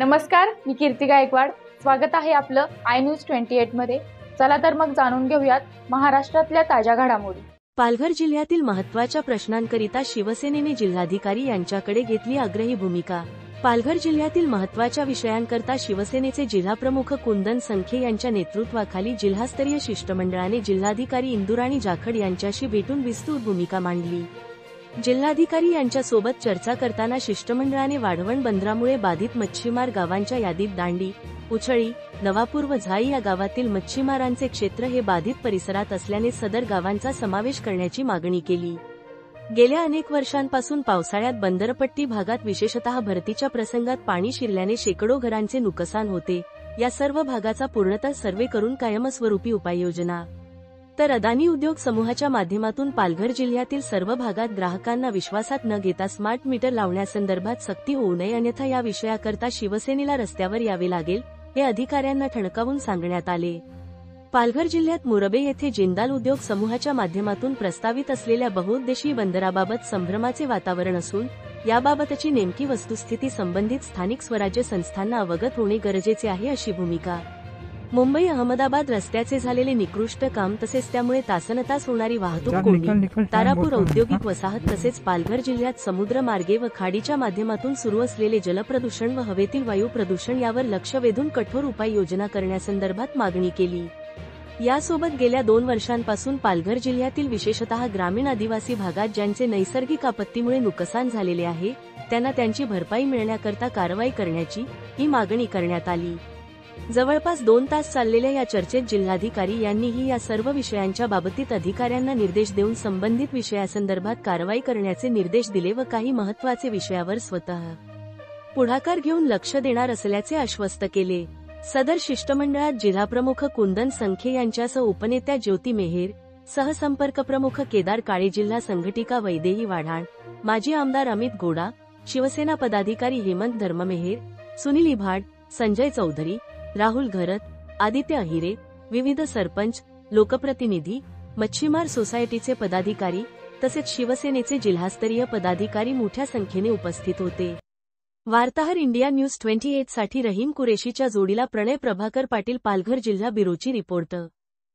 नमस्कार, मी कीर्ती गायकवाड। स्वागत आहे आपलं आय न्यूज 28 मध्ये। चला तर मग जाणून घेऊयात महाराष्ट्रातल्या ताज्या घडामोडी। पालघर जिल्ह्यातील महत्त्वाच्या प्रश्नांकरिता शिवसेनेने जिल्हाधिकारी यांच्याकडे घेतली आग्रही भूमिका। पालघर जिल्ह्यातील महत्त्वाच्या विषयांकरता शिवसेनेचे जिल्हाप्रमुख कुंदन संखे यांच्या नेतृत्वाखाली जिल्हास्तरीय शिष्टमंडळाने जिल्हाधिकारी इंदुराणी जाखड यांच्याशी भेटून विस्तृत भूमिका मांडली। जिल्हाधिकारी यांच्या सोबत चर्चा करताना शिष्टमंडळाने वाढवण बंदरामुळे बाधित मच्छीमार गावांच्या यादीत दांडी, उछळी, नवापूर व झाई या गावातील मच्छीमारांचे क्षेत्र हे बाधित परिसरात असल्याने सदर गावांचा समावेश करण्याची मागणी केली। गेल्या अनेक वर्षांपासून पावसाळ्यात बंदरपट्टी भागात विशेषतः भरतीच्या प्रसंगात पाणी शिरल्याने शेकडो घरांचे नुकसान होते। या सर्व भागाचा पूर्णतः सर्वे करून कायमस्वरूपी उपाययोजना तर अदानी उद्योग समूहाच्या माध्यमातून पालघर जिल्ह्यातील सर्व भागात ग्राहकांना विश्वासात न घेता स्मार्ट मीटर लावण्यासंदर्भात सक्ती होऊ नये, अन्यथा या विषयाकरता शिवसेनेला रस्त्यावर यावे लागेल, हे अधिकाऱ्यांना ठणकावून सांगण्यात आले। पालघर जिल्ह्यात मुरबे येथे जिंदाल उद्योग समूहाच्या माध्यमातून प्रस्तावित असलेल्या बहुउद्देशीय बंदराबाबत संभ्रमाचे वातावरण असून याबाबतची नेमकी वस्तुस्थिती संबंधित स्थानिक स्वराज्य संस्थांना अवगत होणे गरजेचे आहे, अशी भूमिका। मुंबई अहमदाबाद रस्त्याचे झालेले निकृष्ट काम तसेच त्यामुळे तासनतास होणारी वाहतूक कोंडी, तारापूर औद्योगिक वसाहत तसेच पालघर जिल्ह्यात समुद्र मार्गे व खाडीच्या माध्यमातून सुरू असलेले जलप्रदूषण व हवेतील वायू प्रदूषण यावर लक्ष वेधून कठोर उपाययोजना करण्यासंदर्भात मागणी केली। यासोबत गेल्या 2 वर्षांपासून पालघर जिल्ह्यातील विशेषतः ग्रामीण आदिवासी भागात ज्यांचे नैसर्गिक आपत्तीमुळे नुकसान झालेले आहे त्यांना त्यांची भरपाई मिळण्याकरता कारवाई करण्याची ही मागणी करण्यात आली। जवळपास 2 तास चाललेल्या या चर्चेत जिल्हाधिकारी यांनीही या सर्व विषयांच्या बाबतीत अधिकाऱ्यांना निर्देश देऊन संबंधित विषयासंदर्भात कारवाई करण्याचे निर्देश दिले व काही महत्त्वाचे विषयावर स्वतः पुढाकार घेऊन लक्ष देणार असल्याचे आश्वस्त केले। सदर शिष्टमंडळात जिल्हाप्रमुख कुंदन संखे यांच्यासह उपनेत्या ज्योती मेहेर, सहसंपर्क प्रमुख केदार काळे, जिल्हा संघटिका वैदेही वाढाण, माजी आमदार अमित गोडा, शिवसेना पदाधिकारी हेमंत धर्ममेहेर, सुनील इभाड, संजय चौधरी, राहुल घरत, आदित्य अहिरे, विविध सरपंच, लोकप्रतिनिधी, मच्छीमार सोसायटीचे पदाधिकारी तसेच शिवसेनेचे जिल्हास्तरीय पदाधिकारी मोठ्या संख्येने उपस्थित होते। वार्ताहर इंडिया न्यूज 28 साठी रहीम कुरेशीच्या जोडीला प्रणय प्रभाकर पाटील, पालघर जिल्हा ब्युरोची रिपोर्टर।